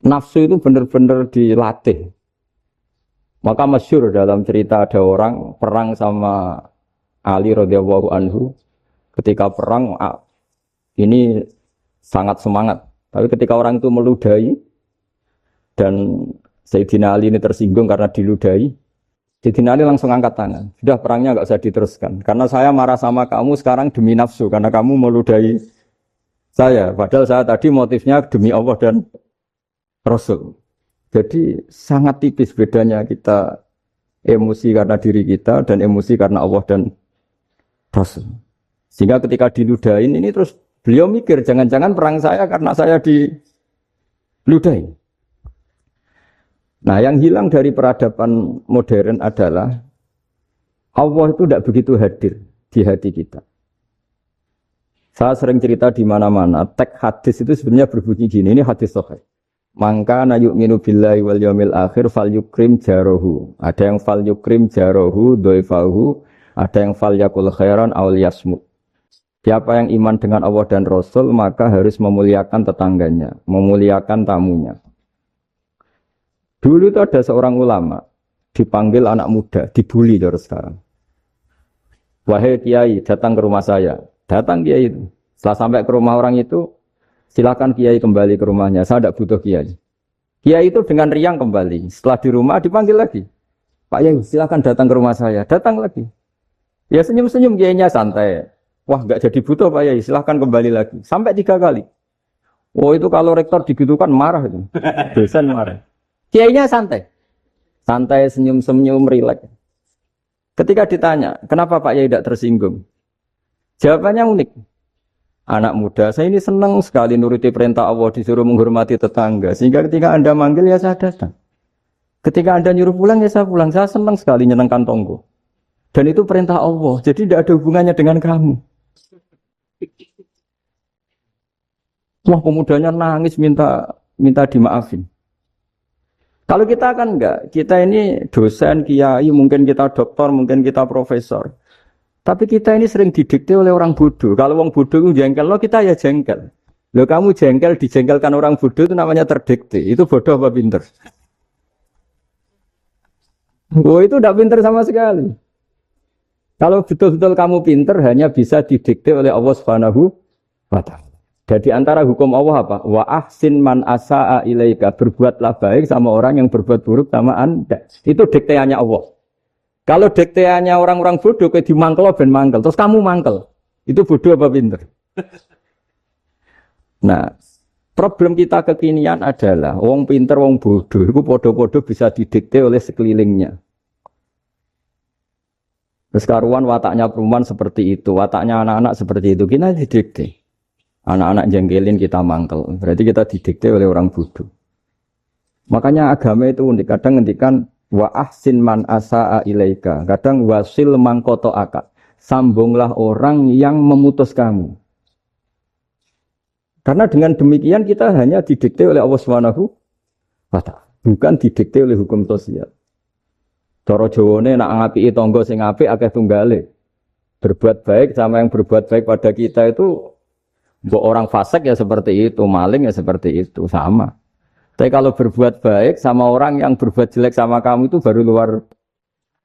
Nafsu itu benar-benar dilatih. Maka masyhur dalam cerita ada orang perang sama Ali radhiyallahu anhu. Ketika perang ini sangat semangat. Tapi ketika orang itu meludahi dan Sayyidina Ali ini tersinggung karena diludahi, Sayyidina Ali langsung angkat tangan. Sudah perangnya enggak usah diteruskan. Karena saya marah sama kamu sekarang demi nafsu karena kamu meludahi saya. Padahal saya tadi motifnya demi Allah dan Rasul. Jadi sangat tipis bedanya kita emosi karena diri kita dan emosi karena Allah dan Rasul. Sehingga ketika diludahin ini terus beliau mikir jangan-jangan perang saya karena saya diludahin. Nah yang hilang dari peradaban modern adalah Allah itu tidak begitu hadir di hati kita. Saya sering cerita di mana-mana, teks hadis itu sebenarnya berbunyi gini, ini hadis sahih. Mangka na yu'minu billahi wal yaumil akhir fal yukrim jarohu. Ada yang fal yukrim jarohu doifahu, ada yang fal yakul khairan aul yasmut. Siapa yang iman dengan Allah dan Rasul maka harus memuliakan tetangganya, memuliakan tamunya. Dulu itu ada seorang ulama dipanggil anak muda, dibully dari sekarang. Wahai kiai, datang ke rumah saya. Datang kiai itu. Setelah sampai ke rumah orang itu, silakan kiai kembali ke rumahnya. Saya tidak butuh kiai. Kiai itu dengan riang kembali. Setelah di rumah dipanggil lagi. Pak Yai, silakan datang ke rumah saya. Datang lagi. Ya senyum-senyum kiainya santai. Wah, enggak jadi butuh Pak Yai. Silakan kembali lagi. Sampai 3 kali. Oh itu kalau rektor digitukan marah itu. Dosen marah. Kiainya santai. Santai, senyum-senyum, rileks. Ketika ditanya, kenapa Pak Yai tidak tersinggung? Jawabannya unik. Anak muda, saya ini senang sekali nuruti perintah Allah, disuruh menghormati tetangga. Sehingga ketika Anda manggil, ya saya datang. Ketika Anda nyuruh pulang, ya saya pulang. Saya senang sekali nyenangkan tonggo. Dan itu perintah Allah, jadi tidak ada hubungannya dengan kamu. Wah, pemudanya nangis minta dimaafin. Kalau kita kan enggak, kita ini dosen, kiai, mungkin kita doktor, mungkin kita profesor. Tapi kita ini sering didikte oleh orang bodoh. Kalau orang bodoh itu jengkel, lo kita ya jengkel. Lo kamu jengkel, dijengkelkan orang bodoh itu namanya terdikte. Itu bodoh apa pinter? Oh itu tidak pinter sama sekali. Kalau betul-betul kamu pinter, hanya bisa didikte oleh Allah Subhanahu wa Ta'ala. Jadi antara hukum Allah apa? Wa ahsin man asa'a ilaika. Berbuatlah baik sama orang yang berbuat buruk sama Anda. Itu dikteannya Allah. Kalau dikteannya orang-orang bodoh, kayak dimangkel ben mangkel, terus kamu mangkel, itu bodoh apa pinter? Nah, problem kita kekinian adalah wong pinter, wong bodoh, itu bodoh-bodoh bisa didikte oleh sekelilingnya. Terus karuan wataknya perumahan seperti itu, wataknya anak-anak seperti itu, kita didikte. Anak-anak jengkelin kita mangkel, berarti kita didikte oleh orang bodoh. Makanya agama itu unik, kadang ngendikan wa ahsin man asa'a ilaika. Kadang wasil mangkoto akad. Sambunglah orang yang memutus kamu. Karena dengan demikian kita hanya didikte oleh Allah Subhanahu wa Ta'ala, bukan didikte oleh hukum sosial. Cara Jawane nak ngapiki tangga sing apik akeh tunggale. Berbuat baik sama yang berbuat baik pada kita itu mbok orang fasik ya seperti itu, maling ya seperti itu, sama. Tapi kalau berbuat baik sama orang yang berbuat jelek sama kamu itu baru luar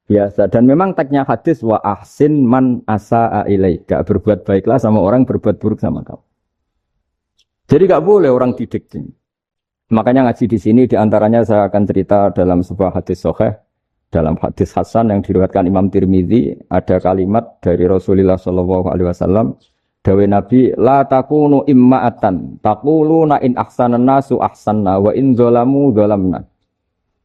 biasa. Dan memang teksnya hadis wa ahsin man asa'a ilaika. Berbuat baiklah sama orang berbuat buruk sama kamu. Jadi enggak boleh orang didikte. Makanya ngaji di sini diantaranya saya akan cerita dalam sebuah hadis sahih, dalam hadis hasan yang diriwayatkan Imam Tirmidzi ada kalimat dari Rasulullah sallallahu alaihi wasallam. Dawe Nabi, la takunu imma'atan, taquluna in ahsanan nasu ahsanna, wa in zolamu zolamna.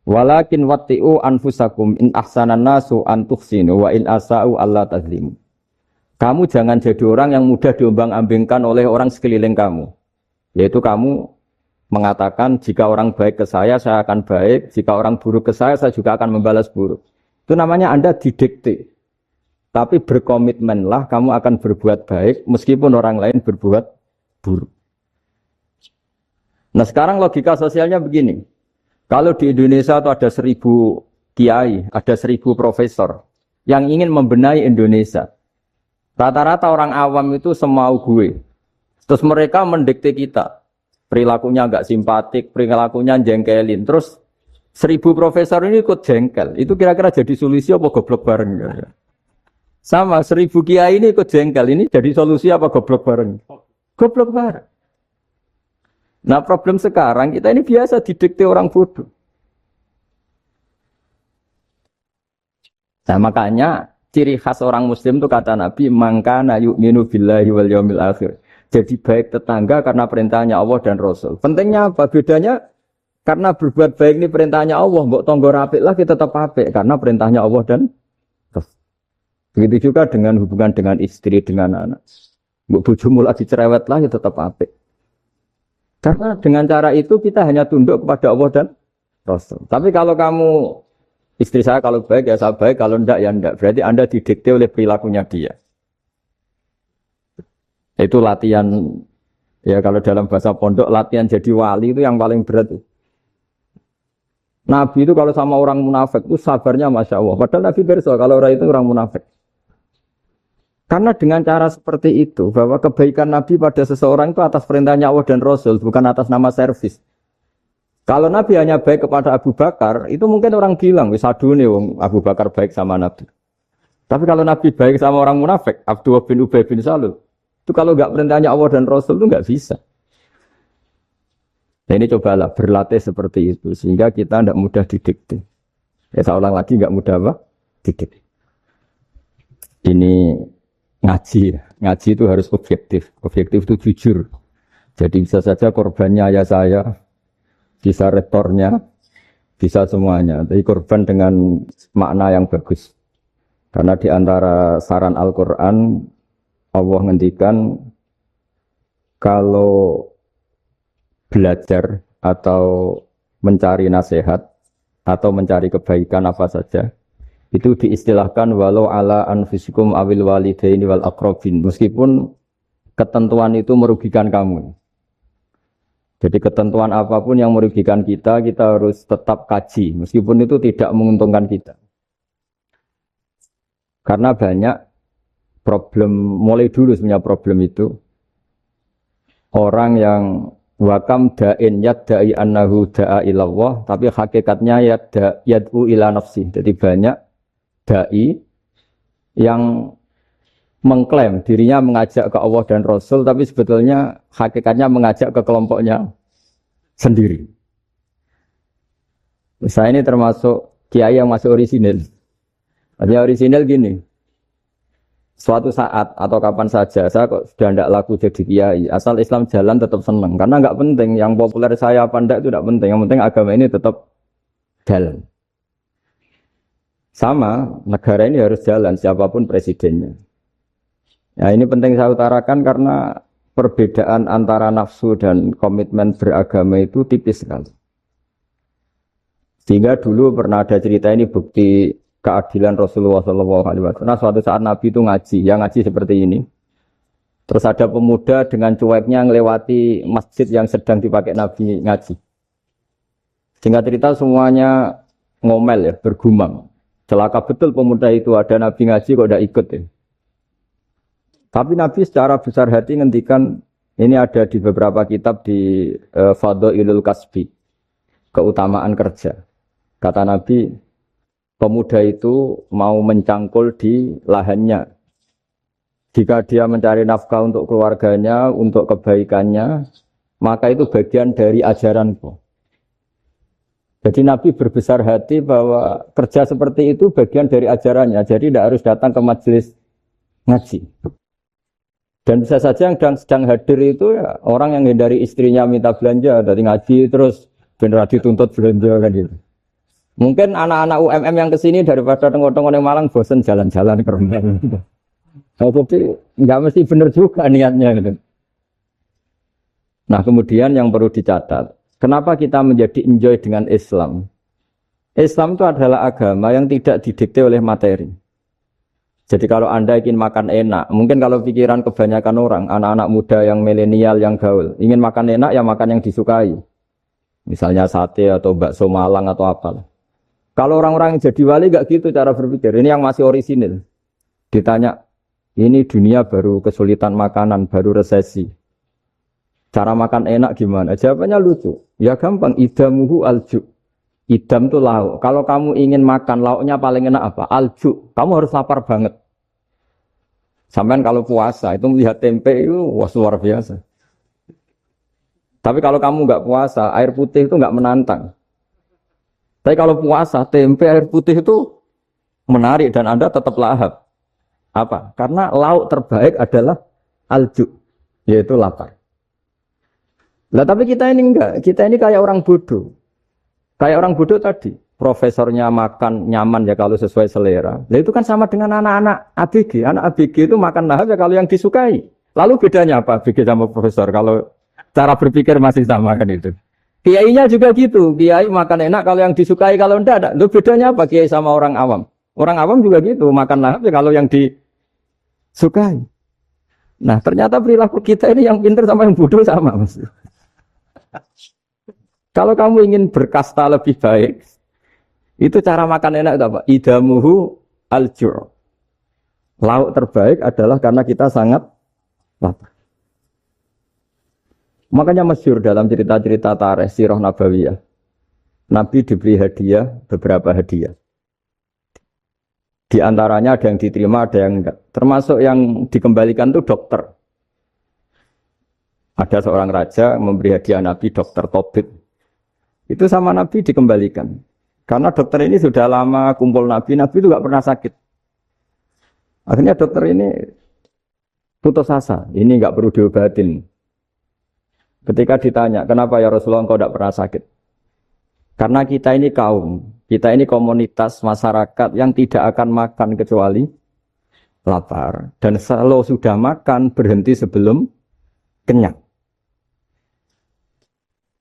Walakin watti'u anfusakum in ahsanan nasu antuhsinu, wa in asa'u Allah tazlimu. Kamu jangan jadi orang yang mudah diombang-ambingkan oleh orang sekeliling kamu. Yaitu kamu mengatakan, jika orang baik ke saya akan baik, jika orang buruk ke saya juga akan membalas buruk. Itu namanya Anda didikte. Tapi berkomitmenlah kamu akan berbuat baik meskipun orang lain berbuat buruk. Nah sekarang logika sosialnya begini. Kalau di Indonesia itu ada 1000 kiai, ada 1000 profesor yang ingin membenahi Indonesia. Rata-rata orang awam itu semau gue. Terus mereka mendikte kita. perilakunya nggak simpatik, perilakunya jengkelin. Terus 1000 profesor ini ikut jengkel. Itu kira-kira jadi solusi apa goblok bareng? Sama 1000 kiai ini ikut jengkel. Ini jadi solusi apa goblok bareng? Goblok bareng. Nah problem sekarang kita ini biasa didikte orang bodoh. Nah makanya ciri khas orang muslim itu kata Nabi mangkana yu'minu billahi wal yaumil akhir. Jadi baik tetangga karena perintahnya Allah dan Rasul. Pentingnya apa? Bedanya karena berbuat baik ini perintahnya Allah, mbok tonggo apik lah kita tetap apik karena perintahnya Allah dan Rasul. Begitu juga dengan hubungan dengan istri, dengan anak. Mbok bojomu lagi cerewet lah kita tetap apik. Karena dengan cara itu kita hanya tunduk kepada Allah dan Rasul. Tapi kalau kamu istri saya kalau baik ya saya baik, kalau enggak ya enggak. Berarti Anda didikte oleh perilakunya dia. Itu latihan, ya kalau dalam bahasa pondok, latihan jadi wali itu yang paling berat. Nabi itu kalau sama orang munafik itu sabarnya Masya Allah. Padahal Nabi berso kalau orang itu orang munafik. Karena dengan cara seperti itu, bahwa kebaikan Nabi pada seseorang itu atas perintahnya Allah dan Rasul, bukan atas nama servis. Kalau Nabi hanya baik kepada Abu Bakar, itu mungkin orang bilang, wis adune wong Abu Bakar baik sama Nabi. Tapi kalau Nabi baik sama orang munafik, Abdullah bin Ubay bin Salul, itu kalau enggak perintahnya Allah dan Rasul itu enggak bisa. Nah ini cobalah berlatih seperti itu, sehingga kita tidak mudah didikte. Ya saya ulang lagi, enggak mudah apa? Didikte. Ini ngaji itu harus objektif. Objektif itu jujur. Jadi bisa saja korbannya ayah saya, bisa rektornya, bisa semuanya. Tapi korban dengan makna yang bagus. Karena di antara saran Al-Quran, Allah ngendikan kalau belajar atau mencari nasihat atau mencari kebaikan apa saja, itu diistilahkan walau ala anfusikum awil walidaini wal aqrabin, meskipun ketentuan itu merugikan kamu. Jadi ketentuan apapun yang merugikan kita harus tetap kaji, meskipun itu tidak menguntungkan kita. Karena banyak problem, mulai dulu sebenarnya problem itu, orang yang wakam da'in yadda'i annahu da'a ilallah, tapi hakikatnya yad'u ila nafsi. Jadi banyak da'i yang mengklaim dirinya mengajak ke Allah dan Rasul, tapi sebetulnya hakikatnya mengajak ke kelompoknya sendiri. Saya ini termasuk kiai yang masih orisinil. Artinya orisinil gini, suatu saat atau kapan saja saya kok sudah tidak laku jadi kiai, asal Islam jalan tetap senang, karena nggak penting yang populer saya apa enggak itu tidak penting, yang penting agama ini tetap jalan. Sama, negara ini harus jalan, siapapun presidennya. Ya ini penting saya utarakan karena perbedaan antara nafsu dan komitmen beragama itu tipis sekali. Sehingga dulu pernah ada cerita ini bukti keadilan Rasulullah SAW. Nah suatu saat Nabi itu ngaji, yang ngaji seperti ini. Terus ada pemuda dengan cueknya ngelewati masjid yang sedang dipakai Nabi ngaji. Sehingga cerita semuanya ngomel ya, bergumam. Celaka betul pemuda itu, ada Nabi ngaji kok tidak ikut ya. Tapi Nabi secara besar hati ngendikan, ini ada di beberapa kitab di Fadhailul Kasbi, keutamaan kerja. Kata Nabi, pemuda itu mau mencangkul di lahannya. Jika dia mencari nafkah untuk keluarganya, untuk kebaikannya, maka itu bagian dari ajaranku. Jadi Nabi berbesar hati bahwa kerja seperti itu bagian dari ajarannya. Jadi tidak harus datang ke majelis ngaji. Dan bisa saja yang sedang hadir itu ya orang yang hindari istrinya minta belanja dari ngaji terus benar dituntut belanja kan gitu. Mungkin anak-anak UMM yang kesini daripada tengok-tengok yang Malang bosan jalan-jalan ke rumah. Jadi nggak mesti benar juga niatnya gitu. Nah kemudian yang perlu dicatat, kenapa kita menjadi enjoy dengan Islam? Islam itu adalah agama yang tidak didikte oleh materi. Jadi kalau Anda ingin makan enak, mungkin kalau pikiran kebanyakan orang, anak-anak muda yang milenial, yang gaul, ingin makan enak ya makan yang disukai. Misalnya sate atau bakso Malang atau apalah. Kalau orang-orang yang jadi wali gak gitu cara berpikir. Ini yang masih orisinil. Ditanya, ini dunia baru kesulitan makanan, baru resesi. Cara makan enak gimana? Jawabannya lucu. Ya gampang, idamuhu alju. Idam itu lauk. Kalau kamu ingin makan lauknya paling enak apa? Alju. Kamu harus lapar banget. Sampai kalau puasa itu melihat tempe itu wah luar biasa. Tapi kalau kamu nggak puasa, air putih itu nggak menantang. Tapi kalau puasa, tempe air putih itu menarik dan Anda tetap lahap. Apa? Karena lauk terbaik adalah alju, yaitu lapar. Lah tapi kita ini enggak, kita ini kayak orang bodoh. Kayak orang bodoh tadi, profesornya makan nyaman ya kalau sesuai selera. Lah itu kan sama dengan anak-anak ABG. Anak ABG itu makan lahap ya kalau yang disukai. Lalu bedanya apa ABG sama profesor? Kalau cara berpikir masih sama kan itu. Kiainya juga gitu, kiai makan enak kalau yang disukai, kalau enggak. Lalu bedanya apa kiai sama orang awam? Orang awam juga gitu, makan lahap ya kalau yang disukai. Nah ternyata perilaku kita ini yang pintar sama yang bodoh sama mas. Kalau kamu ingin berkasta lebih baik, itu cara makan enak itu apa? Idamuhu al-jur. Lauk terbaik adalah karena kita sangat lapar. Makanya masyhur dalam cerita-cerita tarikh sirah nabawiyah. Nabi diberi hadiah, beberapa hadiah. Di antaranya ada yang diterima, ada yang enggak. Termasuk yang dikembalikan itu dokter. Ada seorang raja memberi hadiah Nabi dokter Tobit. Itu sama Nabi dikembalikan. Karena dokter ini sudah lama kumpul Nabi itu nggak pernah sakit. Akhirnya dokter ini putus asa, ini nggak perlu diobatin. Ketika ditanya, kenapa ya Rasulullah engkau tidak pernah sakit? Karena kita ini kaum, kita ini komunitas masyarakat yang tidak akan makan kecuali lapar. Dan kalau sudah makan, berhenti sebelum kenyang.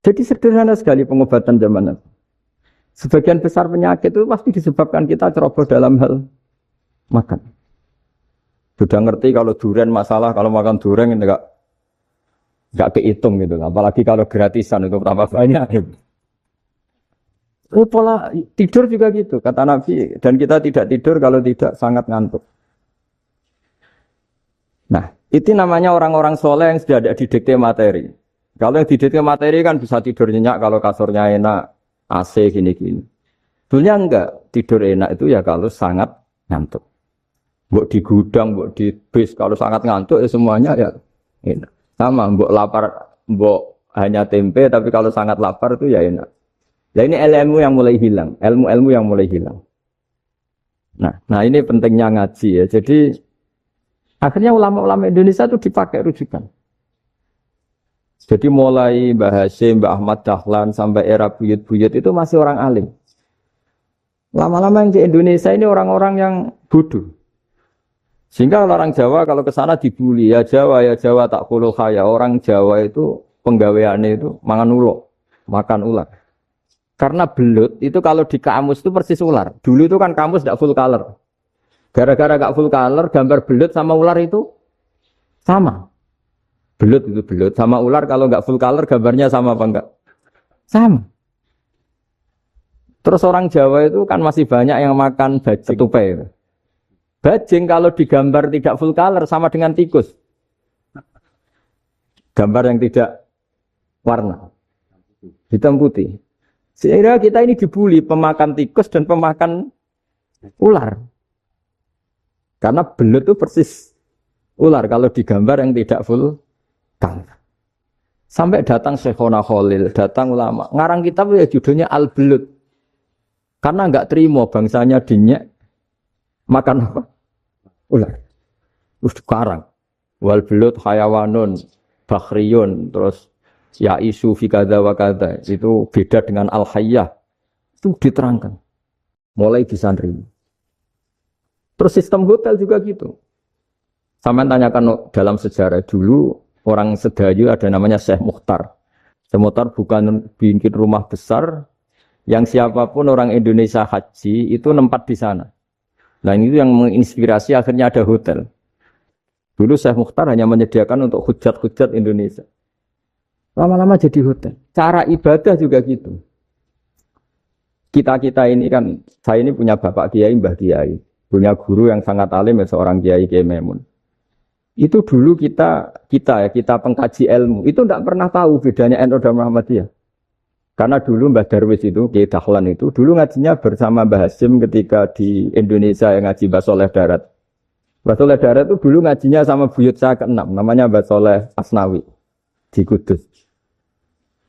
Jadi sederhana sekali pengobatan zaman itu. Sebagian besar penyakit itu pasti disebabkan kita ceroboh dalam hal makan. Sudah ngerti kalau durian masalah, kalau makan durian enggak kehitung gitu. Apalagi kalau gratisan itu tambah banyak. Gitu. Pola tidur juga gitu, kata Nabi. Dan kita tidak tidur kalau tidak sangat ngantuk. Nah, itu namanya orang-orang soleh yang sudah ada didikte materi. Kalau yang didikte materi kan bisa tidur nyenyak kalau kasurnya enak, AC gini-gini. Sebenarnya enggak, tidur enak itu ya kalau sangat ngantuk. Mbok di gudang, mbok di bis, kalau sangat ngantuk ya semuanya ya enak. Sama, mbok lapar, mbok hanya tempe, tapi kalau sangat lapar itu ya enak. Nah ini ilmu yang mulai hilang, ilmu-ilmu yang mulai hilang. Nah ini pentingnya ngaji ya. Jadi akhirnya ulama-ulama Indonesia itu dipakai rujukan. Jadi mulai Mbah Hasyim, Mbah Ahmad Dahlan sampai era buyut-buyut itu masih orang alim. Lama-lama yang di Indonesia ini orang-orang yang bodoh. Sehingga orang Jawa kalau ke sana dibully, ya Jawa tak kulul khaya. Orang Jawa itu penggaweannya itu makan ular. Karena belut itu kalau di kamus itu persis ular. Dulu itu kan kamus tidak full color. Gara-gara gak full color, gambar belut sama ular itu sama. Belut itu belut sama ular kalau nggak full color gambarnya sama apa enggak? Sama. Terus orang Jawa itu kan masih banyak yang makan bajing tupai. Bajing kalau digambar tidak full color sama dengan tikus. Gambar yang tidak warna. Hitam putih. Sehingga kita ini dibully pemakan tikus dan pemakan ular. Karena belut itu persis ular kalau digambar yang tidak full color. Sampai datang Syekhona Khalil, datang ulama. Ngarang kitab ya judulnya Al-Belut. Karena enggak terima bangsanya dinyek makan apa? Ular. Terus dikarang. Wal belut hayawanun bakhriyun terus ya isu fi kadza wa kadza. Itu beda dengan al-hayyah. Itu diterangkan. Mulai disandri. Terus sistem hotel juga gitu. Sampai tanyakan dalam sejarah dulu orang Sedayu ada namanya Syekh Mukhtar. Syekh Mukhtar bukan bikin rumah besar yang siapapun orang Indonesia haji itu nempat di sana. Nah ini yang menginspirasi akhirnya ada hotel. Dulu Syekh Mukhtar hanya menyediakan untuk hujat-hujat Indonesia. Lama-lama jadi hotel. Cara ibadah juga gitu. Kita-kita ini kan, saya ini punya bapak kiai, mbah kiai. Punya guru yang sangat alim ya seorang kiai Kiai Maimun. Itu dulu kita pengkaji ilmu itu tidak pernah tahu bedanya NU dan Muhammadiyah. Karena dulu Mbah Darwis itu, Kiai Dahlan itu dulu ngajinya bersama Mbah Hasyim ketika di Indonesia yang ngaji Mbah Soleh Darat. Mbah Soleh Darat itu dulu ngajinya sama buyut saya ke-6, namanya Mbah Soleh Asnawi di Kudus.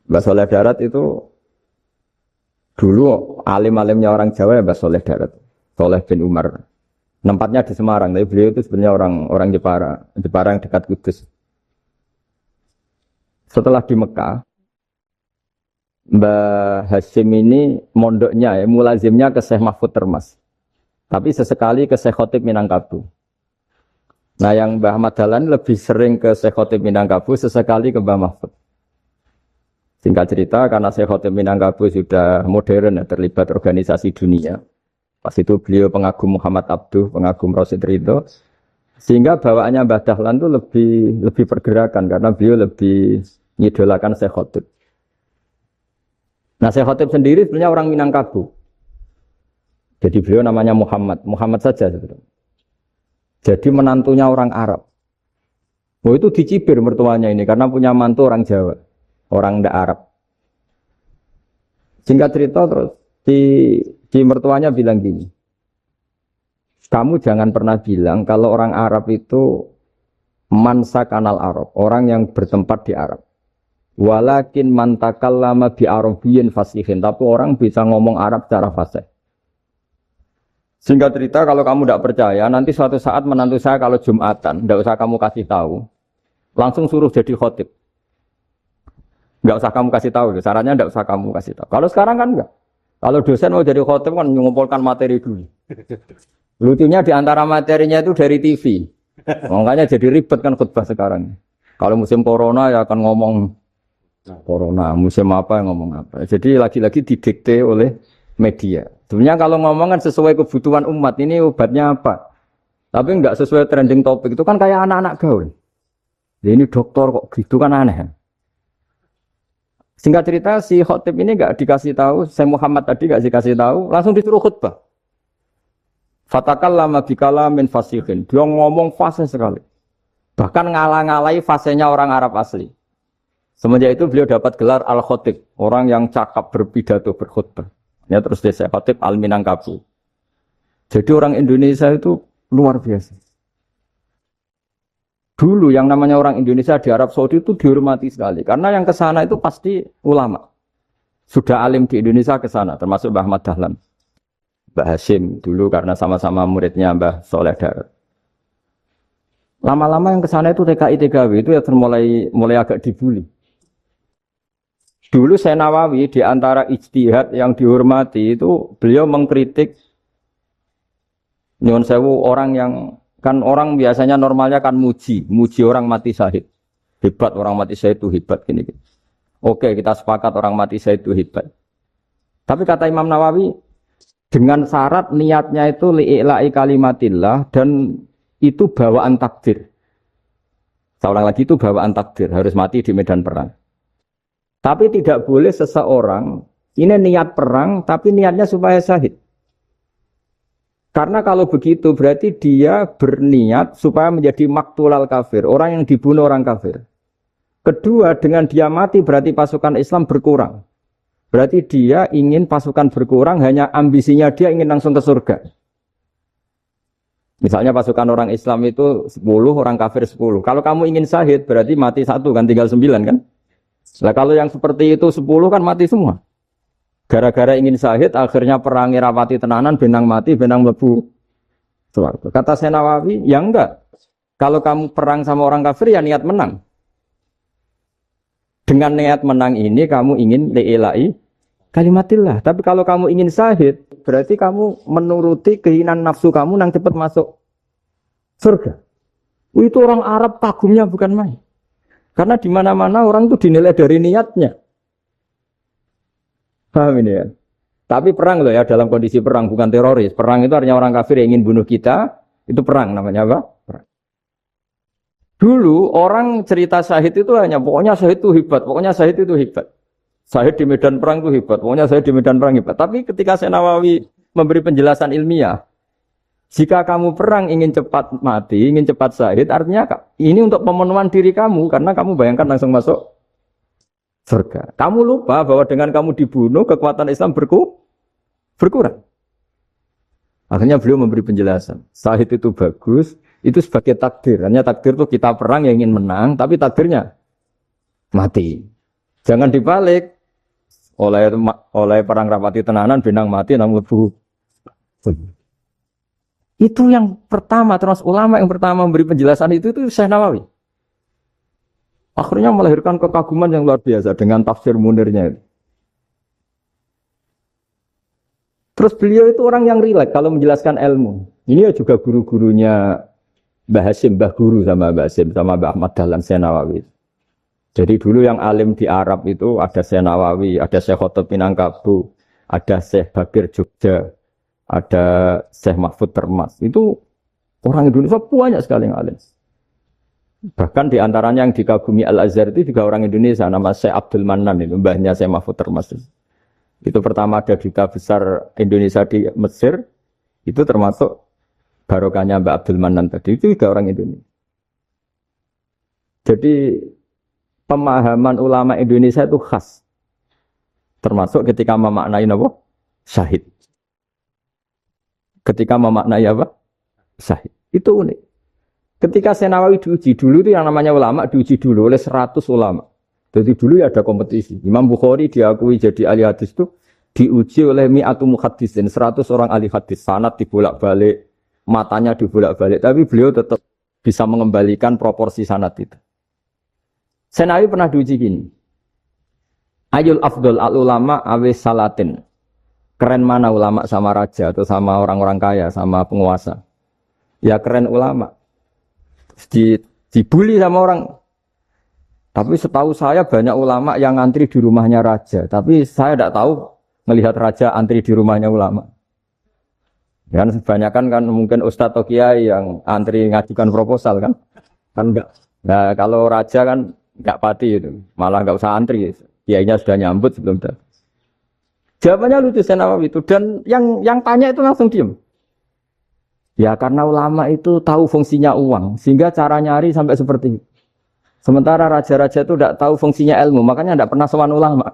Mbah Soleh Darat itu dulu alim-alimnya orang Jawa ya Mbah Soleh Darat, Soleh bin Umar. Tempatnya di Semarang, tapi beliau itu sebenarnya orang Jepara yang dekat Kudus. Setelah di Mekah, Mbah Hasyim ini mondoknya ya, mulazimnya ke Syekh Mahfud Termas. Tapi sesekali ke Syekh Khotib Minangkabau. Nah yang Mbah Ahmad Dahlan lebih sering ke Syekh Khotib Minangkabau, sesekali ke Mbah Mahfud. Singkat cerita, karena Syekh Khotib Minangkabau sudah modern ya, terlibat organisasi dunia. Pas itu beliau pengagum Muhammad Abduh, pengagum Rasid Ridho. Sehingga bawaannya Mbah Dahlan itu lebih pergerakan karena beliau lebih mengidolakan Syekh Khotib. Nah Syekh Khotib sendiri sebenarnya orang Minangkabau. Jadi beliau namanya Muhammad saja sebetulnya. Jadi menantunya orang Arab. Oh itu dicibir mertuanya ini karena punya mantu orang Jawa, orang ndak Arab. Singkat cerita terus di mertuanya bilang gini, kamu jangan pernah bilang kalau orang Arab itu mansa kanal Arab, orang yang bertempat di Arab. Walakin man takallama bi arabiyyin fasihin, tapi orang bisa ngomong Arab secara fasih. Singkat cerita, kalau kamu tidak percaya, nanti suatu saat menantu saya kalau Jumatan, tidak usah kamu kasih tahu, langsung suruh jadi khotib. Tidak usah kamu kasih tahu, sarannya tidak usah kamu kasih tahu. Kalau sekarang kan enggak. Kalau dosen mau jadi khotib kan mengumpulkan materi dulu. Lucunya di antara materinya itu dari TV. Makanya jadi ribet kan khutbah sekarang. Kalau musim corona ya akan ngomong corona, musim apa yang ngomong apa. Jadi lagi-lagi didikte oleh media. Sebenarnya kalau ngomongan sesuai kebutuhan umat ini obatnya apa. Tapi enggak sesuai trending topik itu kan kayak anak-anak gaul. Ini dokter kok gitu kan aneh. Singkat cerita si khotib ini enggak dikasih tahu, Syekh Muhammad tadi enggak dikasih tahu, langsung disuruh khutbah. Fatakallama bikalamin fasihin. Dia ngomong fasih sekali. Bahkan ngalah-ngalahi fasihnya orang Arab asli. Semenjak itu beliau dapat gelar Al-Khotib, orang yang cakap berpidato berkhutbah. Ya terus dia Khotib Al-Minangkabau. Jadi orang Indonesia itu luar biasa. Dulu yang namanya orang Indonesia di Arab Saudi itu dihormati sekali. Karena yang ke sana itu pasti ulama. Sudah alim di Indonesia ke sana, termasuk Mbah Ahmad Dahlan. Mbah Hasyim dulu karena sama-sama muridnya Mbah Soleh Darat. Lama-lama yang ke sana itu TKI TKW itu ya mulai agak dibully. Dulu Syekh Nawawi di antara ijtihad yang dihormati itu beliau mengkritik nyuwun sewu orang yang kan orang biasanya normalnya kan muji orang mati syahid. Hebat orang mati syahid itu hebat gini. Oke, kita sepakat orang mati syahid itu hebat. Tapi kata Imam Nawawi dengan syarat niatnya itu li'ila'i kalimatillah dan itu bawaan takdir. Saya ulang lagi itu bawaan takdir, harus mati di medan perang. Tapi tidak boleh seseorang, ini niat perang, tapi niatnya supaya syahid. Karena kalau begitu berarti dia berniat supaya menjadi maktulal kafir, orang yang dibunuh orang kafir. Kedua, dengan dia mati berarti pasukan Islam berkurang. Berarti dia ingin pasukan berkurang, hanya ambisinya dia ingin langsung ke surga. Misalnya pasukan orang Islam itu 10, orang kafir 10. Kalau kamu ingin syahid berarti mati 1 kan, tinggal 9 kan? Nah kalau yang seperti itu 10 kan mati semua. Gara-gara ingin syahid akhirnya perangi rapati tenanan, benang mati, benang mlebu. Kata Syekh Nawawi, ya enggak. Kalau kamu perang sama orang kafir ya niat menang. Dengan niat menang ini kamu ingin li'ila'i kalimatillah. Tapi kalau kamu ingin syahid, berarti kamu menuruti keinginan nafsu kamu yang cepat masuk surga. Itu orang Arab kagumnya bukan main. Karena di mana-mana orang itu dinilai dari niatnya. Paham ini ya? Tapi perang loh ya, dalam kondisi perang, bukan teroris. Perang itu artinya orang kafir yang ingin bunuh kita, itu perang namanya apa? Perang. Dulu orang cerita syahid itu hanya pokoknya syahid itu hebat, pokoknya syahid itu hebat. Syahid di medan perang itu hebat, pokoknya syahid di medan perang hebat. Tapi ketika Syekh Nawawi memberi penjelasan ilmiah, Jika kamu perang ingin cepat mati, ingin cepat syahid, artinya ini untuk pemenuhan diri kamu, karena kamu bayangkan langsung masuk surga. Kamu lupa bahwa dengan kamu dibunuh, kekuatan Islam berkurang. Akhirnya beliau memberi penjelasan. Syahid itu bagus, itu sebagai takdir. Hanya takdir itu kita perang yang ingin menang, tapi takdirnya mati. Jangan dibalik. Oleh perang rapati tenanan, benang mati, namun itu yang pertama, terus ulama yang pertama memberi penjelasan itu Syekh Nawawi. Akhirnya melahirkan kekaguman yang luar biasa dengan tafsir Munirnya itu. Terus beliau itu orang yang rileks kalau menjelaskan ilmu. Ini juga guru-gurunya Mbah Hasyim, Mbah Guru sama Mbah Hasyim, sama Mbah Ahmad Dahlan Syekh Nawawi. Jadi dulu yang alim di Arab itu ada Syekh Nawawi, ada Syekh Khotib Minangkabau, ada Syekh Bakir Jogja, ada Syekh Mahfud Termas. Itu orang Indonesia banyak sekali yang alim. Bahkan di antaranya yang dikagumi Al-Azhar itu juga orang Indonesia, nama Syekh Abdul Manan, itu mbahnya Syekh Mahfud Termas. Itu pertama ada duta besar Indonesia di Mesir, itu termasuk barokahnya Mbak Abdul Manan tadi, itu juga orang Indonesia. Jadi pemahaman ulama Indonesia itu khas. Termasuk ketika memaknai apa? Syahid. Ketika memaknai apa? Syahid. Itu unik. Ketika Syekh Nawawi diuji dulu itu yang namanya ulama diuji dulu oleh 100 ulama. Jadi dulu ya ada kompetisi. Imam Bukhari diakui jadi ahli hadis itu diuji oleh mi'atu muhaddisin, 100 orang ahli hadis. Sanad dibolak-balik, matanya dibolak-balik. Tapi beliau tetap bisa mengembalikan proporsi sanad itu. Syekh Nawawi pernah diuji gini. Ayul afdol al-ulama awis salatin. Keren mana ulama sama raja atau sama orang-orang kaya, sama penguasa? Ya keren ulama. Dibully sama orang. Tapi setahu saya banyak ulama yang antri di rumahnya raja. Tapi saya tidak tahu melihat raja antri di rumahnya ulama. Kan kebanyakan kan mungkin ustadz atau kiai yang antri ngajukan proposal kan. Kan enggak. Nah kalau raja kan enggak pati itu. Malah enggak usah antri. Kiainya sudah nyambut sebelum datang. Jawabannya lucu Syekh Nawawi itu. Dan yang tanya itu langsung diam. Ya karena ulama itu tahu fungsinya uang. Sehingga cara nyari sampai seperti itu. Sementara raja-raja itu tidak tahu fungsinya ilmu, makanya tidak pernah sowan ulama.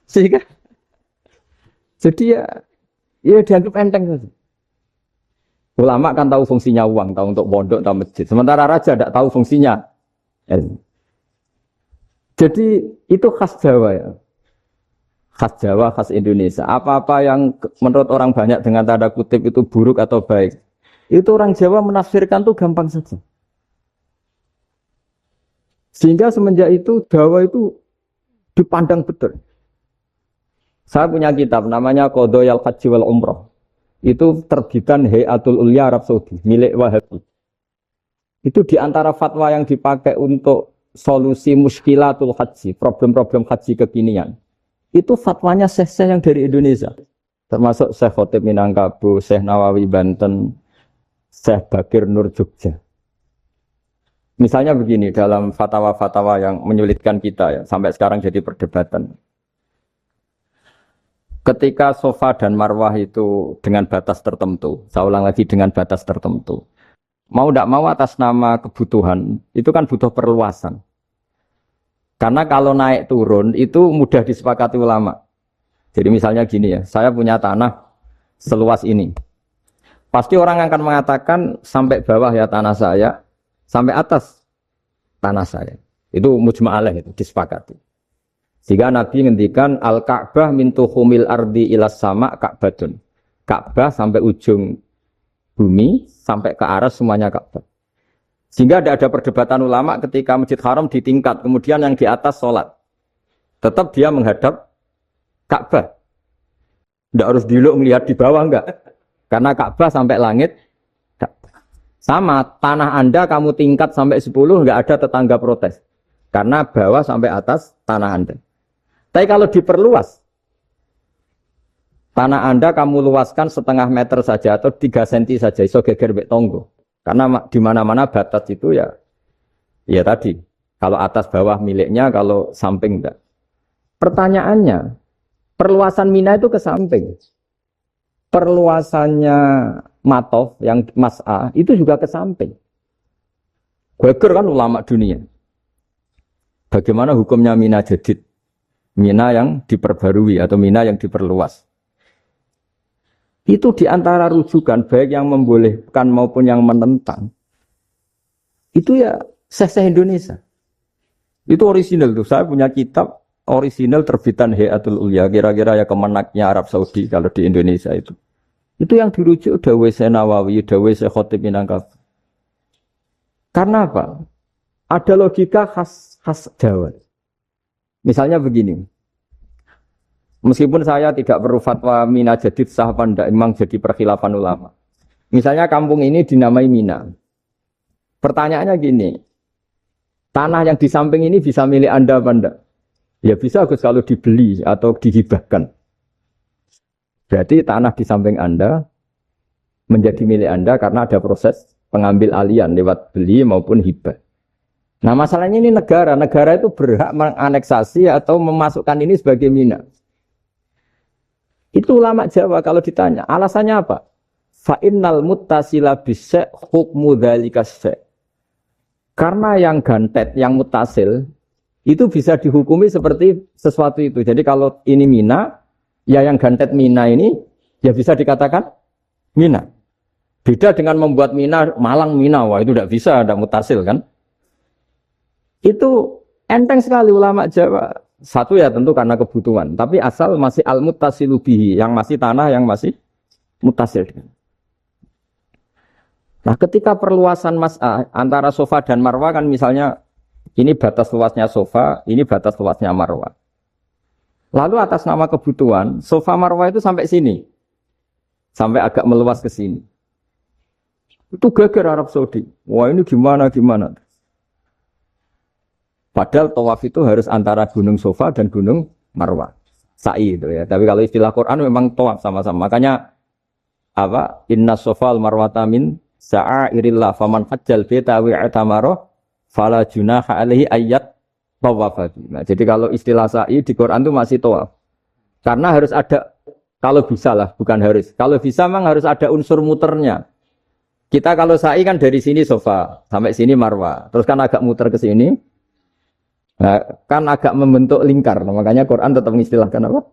Sehingga, jadi ya dianggap enteng saja. Ulama kan tahu fungsinya uang, tahu untuk pondok, tahu masjid. Sementara raja tidak tahu fungsinya ilmu. Jadi itu khas Jawa ya, khas Jawa, khas Indonesia. Apa-apa yang menurut orang banyak dengan tanda kutip itu buruk atau baik, itu orang Jawa menafsirkan tuh gampang saja. Sehingga semenjak itu Jawa itu dipandang betul. Saya punya kitab namanya Qadhayal Haji wal Umrah. Itu terbitan Hayatul Ulya Arab Saudi, milik Wahabi. Itu diantara fatwa yang dipakai untuk solusi muskilatul haji, problem-problem haji kekinian. Itu fatwanya syekh-syekh yang dari Indonesia. Termasuk Syekh Khotib Minangkabau, Syekh Nawawi Banten, Syekh Bakir Nur Jogja. Misalnya begini, dalam fatwa-fatwa yang menyulitkan kita ya, sampai sekarang jadi perdebatan. Ketika Safa dan Marwah itu dengan batas tertentu, saya ulang lagi dengan batas tertentu. Mau tidak mau atas nama kebutuhan, itu kan butuh perluasan. Karena kalau naik turun itu mudah disepakati ulama. Jadi misalnya gini ya, saya punya tanah seluas ini. Pasti orang akan mengatakan sampai bawah ya tanah saya, sampai atas tanah saya. Itu mujma' alaih, itu disepakati. Sehingga Nabi ngendikan al-Ka'bah min tuhumil ardi ilas sama Ka'batun. Ka'bah sampai ujung bumi, sampai ke aras semuanya Ka'bah. Sehingga tidak ada perdebatan ulama ketika Masjid Haram ditingkat, kemudian yang di atas sholat. Tetap dia menghadap Ka'bah. Tidak harus diluk melihat di bawah, enggak. Karena Ka'bah sampai langit. Sama, tanah Anda kamu tingkat sampai 10, enggak ada tetangga protes. Karena bawah sampai atas tanah Anda. Tapi kalau diperluas, tanah Anda kamu luaskan setengah meter saja atau 3 cm saja, iso geger mbek tonggo. Karena di mana-mana batas itu ya tadi. Kalau atas bawah miliknya, kalau samping enggak. Pertanyaannya, perluasan Mina itu ke samping. Perluasannya matof, yang mas'a, itu juga ke samping. Geger kan ulama dunia. Bagaimana hukumnya mina jadid? Mina yang diperbarui atau mina yang diperluas. Itu diantara rujukan baik yang membolehkan maupun yang menentang. Itu ya Syekh Indonesia. Itu orisinal tuh. Saya punya kitab orisinal terbitan Hayatul Ulya, kira-kira ya kemenaknya Arab Saudi kalau di Indonesia itu. Itu yang dirujuk Dawei Syekh Nawawi, Dawei Syekh Khatib Minangkabau. Karena apa? Ada logika khas Jawa. Misalnya begini. Meskipun saya tidak perlu fatwa Mina jadid sah apa enggak, memang jadi perkhilafan ulama. Misalnya kampung ini dinamai Mina. Pertanyaannya gini, tanah yang di samping ini bisa milik Anda apa enggak? Ya bisa Gus kalau dibeli atau dihibahkan. Berarti tanah di samping Anda menjadi milik Anda karena ada proses pengambil alian lewat beli maupun hibah. Nah masalahnya ini negara itu berhak menganeksasi atau memasukkan ini sebagai Mina. Itu ulama Jawa kalau ditanya, alasannya apa? Fa'innal muttasila bisya' hukmu dzalika syai'. Karena yang gantet, yang mutasil, itu bisa dihukumi seperti sesuatu itu. Jadi kalau ini Mina, ya yang gantet Mina ini, ya bisa dikatakan Mina. Beda dengan membuat Mina, Malang Mina, wah itu tidak bisa, ada mutasil kan. Itu enteng sekali ulama Jawa. Satu ya tentu karena kebutuhan, tapi asal masih al-muttasilu bihi, yang masih tanah yang masih mutasil. Nah, ketika perluasan mas'ah antara sofa dan marwah kan misalnya ini batas luasnya sofa, ini batas luasnya marwah. Lalu atas nama kebutuhan, sofa marwah itu sampai sini. Sampai agak meluas ke sini. Itu geger Arab Saudi. Wah, ini gimana? Padahal tawaf itu harus antara Gunung Sofa dan Gunung Marwah. Sa'i itu ya. Tapi kalau istilah Quran memang tawaf sama-sama. Makanya apa? Inna Sofal Marwata min sa'airillah faman hajjal baita wi'tamara fala junaha alaihi ayat tawafati. Nah, jadi kalau istilah sa'i di Quran itu masih tawaf. Karena harus ada, kalau bisa lah, bukan harus. Kalau bisa memang harus ada unsur muternya. Kita kalau sa'i kan dari sini Sofa sampai sini Marwah. Terus kan agak muter ke sini. Nah, kan agak membentuk lingkar, nah, makanya Quran tetap mengistilahkan apa?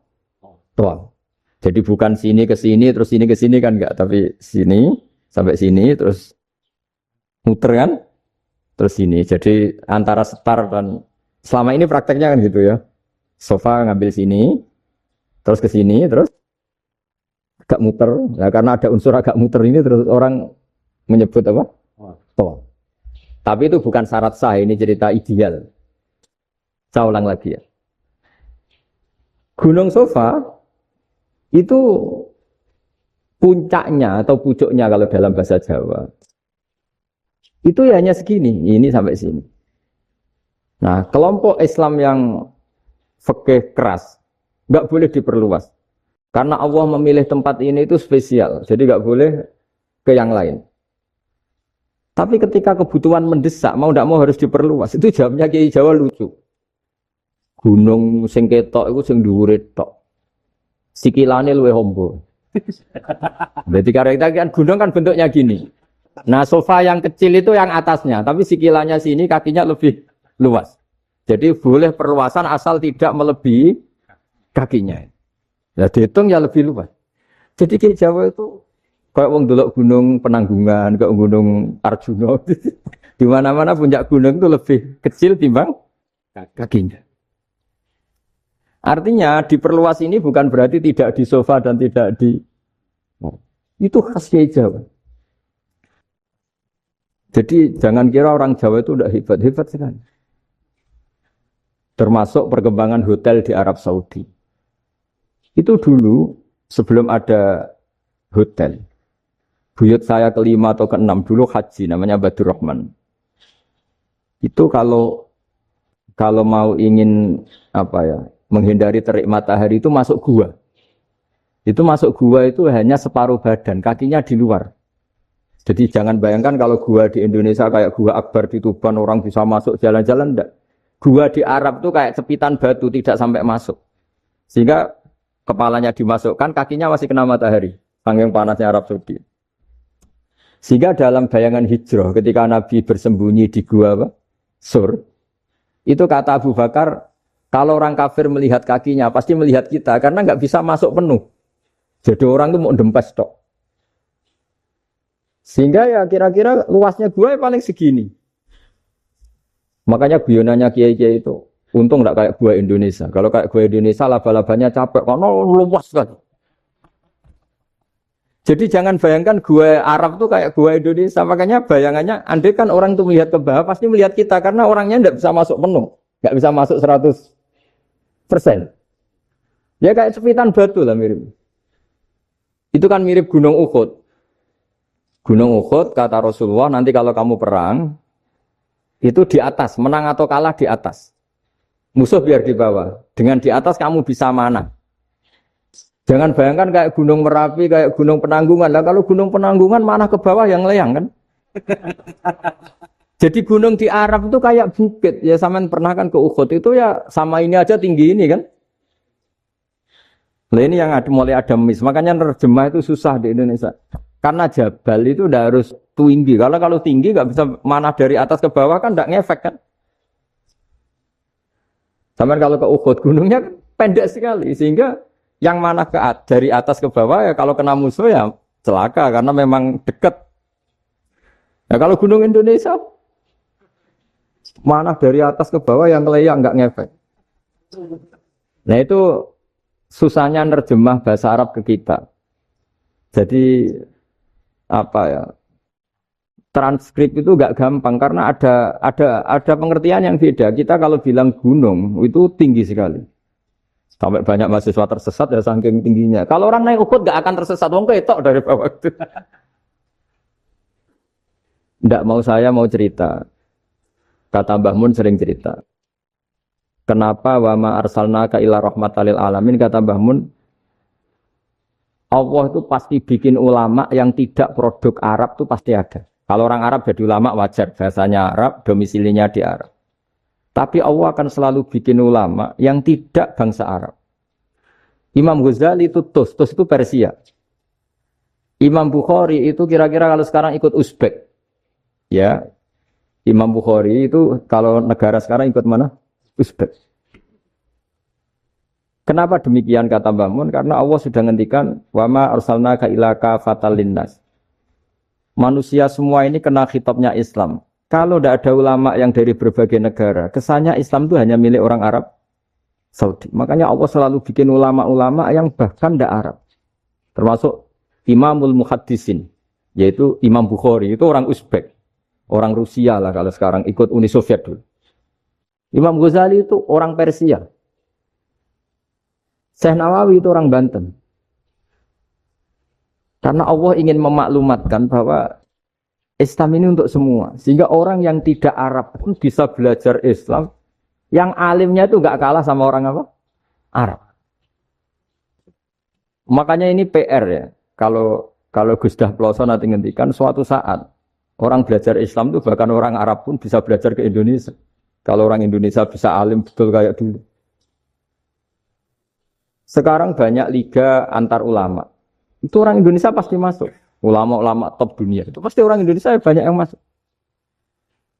Tawaf. Jadi bukan sini ke sini, terus sini ke sini kan enggak, tapi sini sampai sini, terus muter kan, terus sini. Jadi antara setar dan selama ini prakteknya kan gitu ya. Sofa ngambil sini, terus ke sini, terus agak muter. Nah, karena ada unsur agak muter ini, terus orang menyebut apa? Tawaf. Tapi itu bukan syarat sah, ini cerita ideal. Saya ulang lagi ya. Gunung Sofa itu puncaknya atau pucuknya kalau dalam bahasa Jawa. Itu ya hanya segini, ini sampai sini. Nah, kelompok Islam yang fikih keras nggak boleh diperluas. Karena Allah memilih tempat ini itu spesial, jadi nggak boleh ke yang lain. Tapi ketika kebutuhan mendesak, mau tidak mau harus diperluas. Itu jawabnya Kiai Jawa lucu. Gunung sing ketok iku sing dhuwure tok. Sikilane luwih ombo. Berarti kan gunung kan bentuknya gini. Nah, sofa yang kecil itu yang atasnya, tapi sikilannya sini kakinya lebih luas. Jadi boleh perluasan asal tidak melebihi kakinya. Ya dihitung ya lebih luas. Jadi Kiai Jawa itu kayak wong delok gunung Penanggungan, kayak gunung Arjuna. Di mana-mana puncak gunung itu lebih kecil timbang kakinya. Artinya diperluas ini bukan berarti tidak di sofa dan tidak di itu khas Kiai Jawa. Jadi jangan kira orang Jawa itu udah hebat sekali. Termasuk perkembangan hotel di Arab Saudi. Itu dulu sebelum ada hotel. Buyut saya kelima atau keenam dulu haji namanya Badur Rahman. Itu kalau mau ingin apa ya? Menghindari terik matahari itu masuk gua. Itu masuk gua itu hanya separuh badan, kakinya di luar. Jadi jangan bayangkan kalau gua di Indonesia kayak gua Akbar di Tuban orang bisa masuk jalan-jalan, enggak. Gua di Arab itu kayak cepitan batu tidak sampai masuk. Sehingga kepalanya dimasukkan, kakinya masih kena matahari. Saking panasnya Arab Saudi. Sehingga dalam bayangan hijrah ketika Nabi bersembunyi di gua apa? Sur, itu kata Abu Bakar, kalau orang kafir melihat kakinya pasti melihat kita karena nggak bisa masuk penuh. Jadi orang itu mau dempes tok. Sehingga ya kira-kira luasnya gua paling segini. Makanya guyonannya kiai-kiai itu untung nggak kayak gua Indonesia. Kalau kayak gua Indonesia laba-labanya capek karena luas kan. Jadi jangan bayangkan gua Arab tuh kayak gua Indonesia. Makanya bayangannya, andai kan orang tuh melihat ke bawah, pasti melihat kita. Karena orangnya tidak bisa masuk penuh. Nggak bisa masuk 100%. Ya kayak cepitan batu lah mirip. Itu kan mirip Gunung Uhud. Gunung Uhud, kata Rasulullah, nanti kalau kamu perang, itu di atas. Menang atau kalah di atas. Musuh biar di bawah. Dengan di atas kamu bisa mana? Jangan bayangkan kayak Gunung Merapi, kayak Gunung Penanggungan. Lah kalau Gunung Penanggungan mana ke bawah yang layang kan? Jadi gunung di Arab itu kayak bukit. Ya sampean pernah kan ke Uhud itu ya sama ini aja tinggi ini kan? Lah ini yang mulai ada miss. Makanya nerjemah itu susah di Indonesia. Karena jabal itu udah harus tinggi. Kalau tinggi nggak bisa mana dari atas ke bawah kan nggak ngefek kan? Sampean kalau ke Uhud gunungnya kan pendek sekali sehingga yang mana dari atas ke bawah ya kalau kena musuh ya celaka karena memang dekat. Ya kalau gunung Indonesia mana dari atas ke bawah yang layang nggak ngefek. Nah itu susahnya nerjemah bahasa Arab ke kita. Jadi apa ya? Transkrip itu nggak gampang karena ada pengertian yang beda. Kita kalau bilang gunung itu tinggi sekali. Sampai banyak mahasiswa tersesat ya saking tingginya. Kalau orang naik Uhud gak akan tersesat, wong ketok dari bawah itu. Nggak mau saya mau cerita. Kata Mbah Mun sering cerita. Kenapa wa ma arsalnaka illa rahmatal lil alamin, kata Mbah Mun, Allah itu pasti bikin ulama yang tidak produk Arab itu pasti ada. Kalau orang Arab jadi ulama wajar, bahasanya Arab, domisilinya di Arab. Tapi Allah akan selalu bikin ulama yang tidak bangsa Arab. Imam Ghazali itu Tus itu Persia. Imam Bukhari itu kira-kira kalau sekarang ikut Uzbek. Ya, Imam Bukhari itu kalau negara sekarang ikut mana? Uzbek. Kenapa demikian kata Mbah Mun? Karena Allah sudah ngendikan wama arsalnaka illa kafatan linnas. Manusia semua ini kena khitabnya Islam. Kalau tidak ada ulama yang dari berbagai negara, kesannya Islam itu hanya milik orang Arab Saudi. Makanya Allah selalu bikin ulama-ulama yang bahkan tidak Arab. Termasuk Imamul Muhaddisin, yaitu Imam Bukhari, itu orang Uzbek. Orang Rusia lah kalau sekarang ikut Uni Soviet dulu. Imam Ghazali itu orang Persia. Syekh Nawawi itu orang Banten. Karena Allah ingin memaklumatkan bahwa Islam ini untuk semua. Sehingga orang yang tidak Arab pun bisa belajar Islam. Yang alimnya itu gak kalah sama orang apa? Arab. Makanya ini PR ya. Kalau Gustav Ploso nanti ngendikan suatu saat orang belajar Islam itu bahkan orang Arab pun bisa belajar ke Indonesia. Kalau orang Indonesia bisa alim betul kayak dulu. Sekarang banyak liga antar ulama. Itu orang Indonesia pasti masuk. Ulama-ulama top dunia. Itu pasti orang Indonesia banyak yang masuk.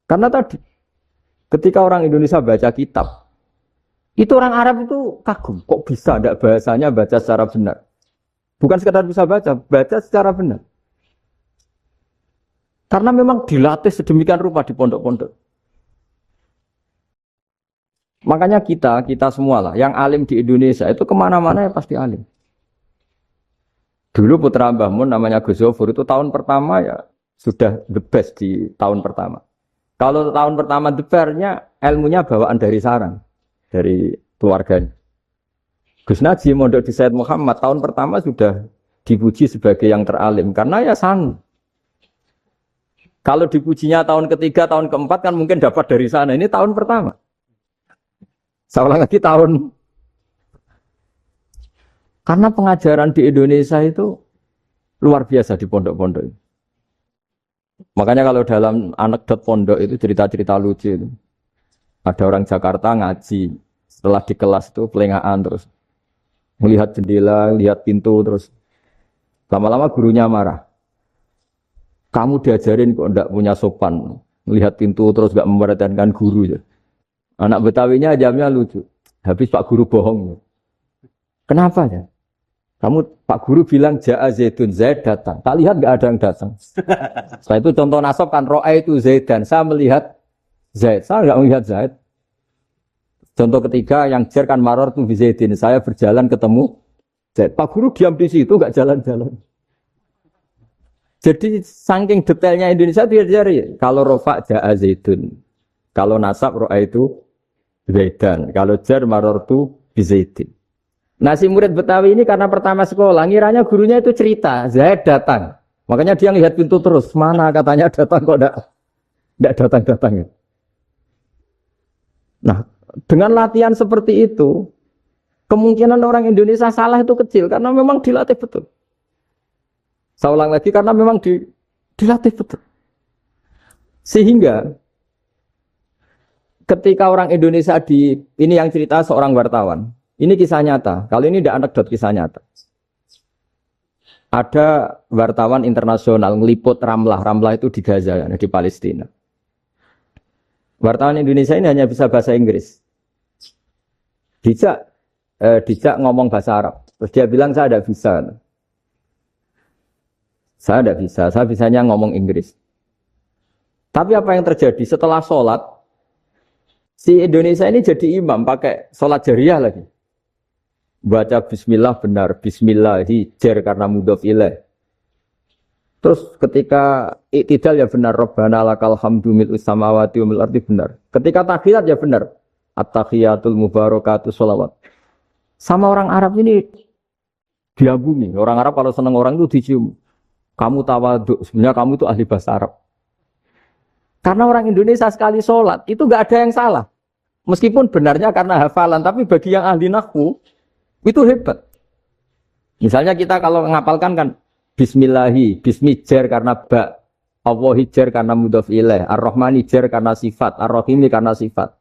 Karena tadi, ketika orang Indonesia baca kitab, itu orang Arab itu kagum. Kok bisa ada bahasanya baca secara benar? Bukan sekadar bisa baca secara benar. Karena memang dilatih sedemikian rupa di pondok-pondok. Makanya kita semua lah, yang alim di Indonesia itu kemana-mana ya pasti alim. Dulu putra Mbah Mun namanya Gus Zofur itu tahun pertama ya sudah the best di tahun pertama. Kalau tahun pertama the best-nya ilmunya bawaan dari sarang, dari keluarganya. Gus Najim mondok di Said Muhammad tahun pertama sudah dipuji sebagai yang teralim karena ya sanggup. Kalau dipujinya tahun ketiga, tahun keempat kan mungkin dapat dari sana. Ini tahun pertama. Saya ulang lagi tahun. Karena pengajaran di Indonesia itu luar biasa di pondok-pondok. Makanya kalau dalam anekdot pondok itu cerita-cerita lucu itu. Ada orang Jakarta ngaji. Setelah di kelas itu pelengahan terus. Melihat jendela, lihat pintu terus. Lama-lama gurunya marah. Kamu diajarin kok ndak punya sopan. Melihat pintu terus gak memperhatikan guru ya. Anak Betawinya jamnya lucu. Habis Pak Guru bohong. Kenapa ya? Kamu Pak Guru bilang Ja'a Zaidun, Zaid datang. Tak lihat gak ada yang datang. Setelah itu contoh nasab kan Ro'a itu Zaidan. Saya melihat Zaid. Saya gak melihat Zaid. Contoh ketiga yang jer kan Maror itu Zaidin. Saya berjalan ketemu Zaid. Pak Guru diam di situ gak jalan-jalan. Jadi saking detailnya Indonesia itu diajari. Kalau rofa ja'a zaidun. Kalau nasab ro'a itu zaidan. Kalau jar maror itu bizaidin. Nah si murid Betawi ini karena pertama sekolah, ngiranya gurunya itu cerita, Zaid datang. Makanya dia lihat pintu terus. Mana katanya datang kok enggak datang-datang. Nah dengan latihan seperti itu, kemungkinan orang Indonesia salah itu kecil. Karena memang dilatih betul. Saya ulang lagi karena memang dilatih betul. Sehingga ketika orang Indonesia ini yang cerita seorang wartawan. Ini kisah nyata. Kali ini tidak anekdot, kisah nyata. Ada wartawan internasional ngeliput Ramlah. Ramlah itu di Gaza, di Palestina. Wartawan Indonesia ini hanya bisa bahasa Inggris. Dijak ngomong bahasa Arab. Terus dia bilang saya tidak bisa. Saya tidak bisa, saya bisanya ngomong Inggris. Tapi apa yang terjadi setelah sholat, si Indonesia ini jadi imam pakai sholat jariyah lagi. Baca bismillah benar, bismillahi jar karena mudhof ilaih. Terus ketika iktidal ya benar, Rabbana lakal hamdu mil'us samawati wa mil ardi benar. Ketika tahiyat ya benar, at-tahiyatul mubarakatus sholawat. Sama orang Arab ini diagumi. Orang Arab kalau senang orang itu dicium. Kamu tawaduk, sebenarnya kamu itu ahli bahasa Arab. Karena orang Indonesia sekali sholat, itu gak ada yang salah. Meskipun benarnya karena hafalan, tapi bagi yang ahli nahwu, itu hebat. Misalnya kita kalau ngapalkan kan, Bismillahi, Bismijar karena ba, Allahi jar karena mudhof ilaih, Ar-Rahmani jar karena sifat, Ar-Rahimi karena sifat.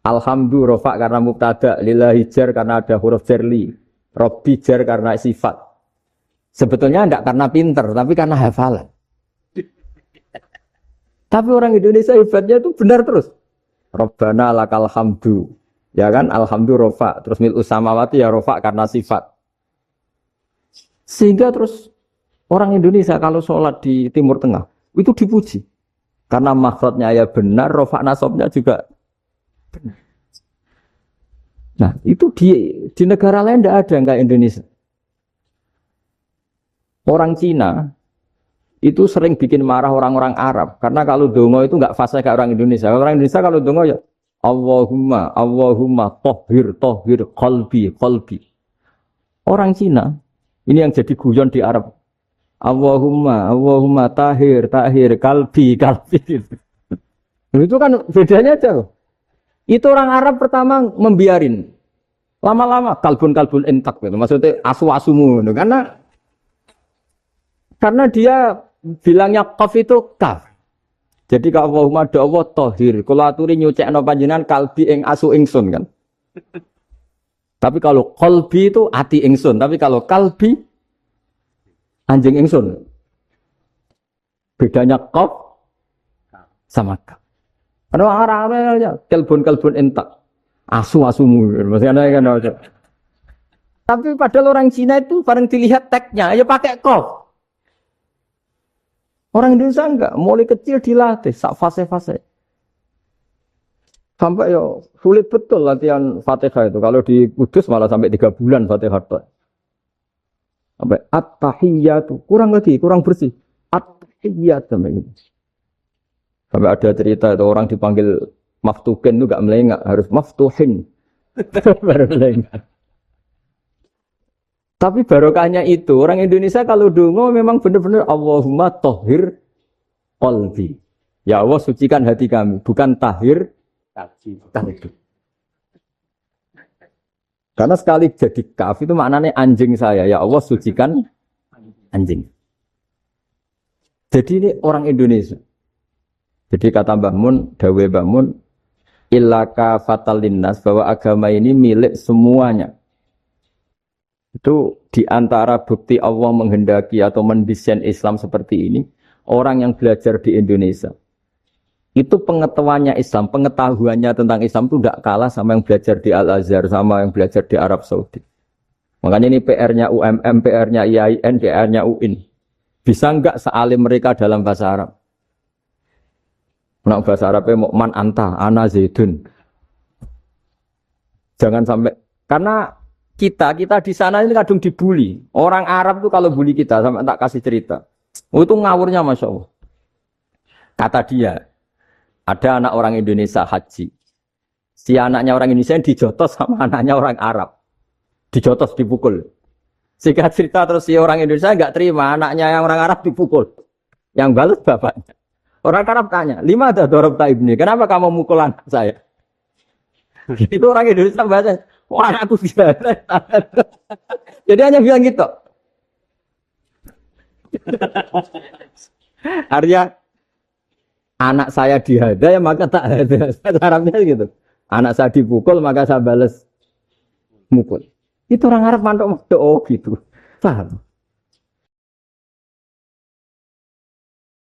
Alhamdu rofa karena mubtada, Lillahi jar karena ada huruf jarli, Robbi jar karena sifat. Sebetulnya tidak karena pinter, tapi karena hafalan. Tapi orang Indonesia hebatnya itu benar terus. Rabbana lakal hamdu. Ya kan, alhamdu rofa. Terus mil'us samawati ya rofa karena sifat. Sehingga terus orang Indonesia kalau sholat di Timur Tengah, itu dipuji. Karena makhrajnya ya benar, rofa nasabnya juga benar. Nah, itu di negara lain tidak ada yang kayak Indonesia. Orang Cina itu sering bikin marah orang-orang Arab karena kalau dongo itu nggak fasih kayak orang Indonesia. Orang Indonesia kalau dongo ya Allahumma tohhir qalbi. Orang Cina ini yang jadi guyon di Arab. Allahumma tahir kalbi. Itu kan bedanya aja loh. Itu orang Arab pertama membiarin. Lama-lama kalbun entak gitu. Maksudnya asu-asumu gitu. Karena dia bilangnya qaf itu kaf. Jadi kalau Allahumma do Allah tohir. Kalau aturi nyucekno panjenengan kalbi ing asu ingsun kan. Tapi kalau qalbi itu ati ingsun. Tapi kalau kalbi anjing ingsun. Bedanya qaf sama kaf. Ada orang-orang kalbun entak. Asu-asumu. Maksudnya kan. Tapi padahal orang Cina itu bareng dilihat tagnya ya pakai qaf. Orang Indonesia enggak, mulai kecil dilatih, sak fase-fase. Sampai ya sulit betul latihan Fatihah itu. Kalau di Kudus malah sampai 3 bulan Fatihah. Sampai at-tahiyyatu, kurang bersih. At-tahiyyat sampai gitu. Sampai ada cerita itu orang dipanggil maftuhin itu enggak melengak, harus maftuhin. Baru melengak. Tapi barokahnya itu, orang Indonesia kalau dongo memang benar-benar Allahumma tohhir qalbi. Ya Allah sucikan hati kami, bukan tahir kalbi. Karena sekali jadi kaf itu maknanya anjing saya. Ya Allah sucikan anjing. Jadi ini orang Indonesia. Jadi kata Mbah Mun, dawe Mbah Mun, illaka fatal linnas, bahwa agama ini milik semuanya. Itu diantara bukti Allah menghendaki atau mendesain Islam seperti ini. orang yang belajar di Indonesia itu pengetahuannya Islam, pengetahuannya tentang Islam itu tidak kalah sama yang belajar di Al-Azhar, sama yang belajar di Arab Saudi. Makanya ini PR-nya UMM, PR-nya IAIN, PR-nya UIN. Bisa enggak sealim mereka dalam bahasa Arab? Nah, bahasa Arabnya mau man anta, ana zaidun. Jangan sampai, karena kita di sana ini kadang dibully. Orang Arab tuh kalau bully kita, sampai tak kasih cerita. Itu ngawurnya Masya Allah. Kata dia, ada anak orang Indonesia haji. Si anaknya orang Indonesia yang dijotos sama anaknya orang Arab. Dijotos, dipukul. Singkat cerita terus si orang Indonesia enggak terima, anaknya yang orang Arab dipukul. Yang balas bapaknya. Orang Arab tanya, 5 ada dorobta ibni, kenapa kamu mukul anak saya? Itu orang Indonesia bahasa, wah anakku gila. Jadi hanya bilang gitu. Artinya, anak saya dihada ya maka tak ada. Arabnya gitu. Anak saya dipukul maka saya balas mukul. Itu orang Arab mantuk-mantuk, oh gitu. Paham?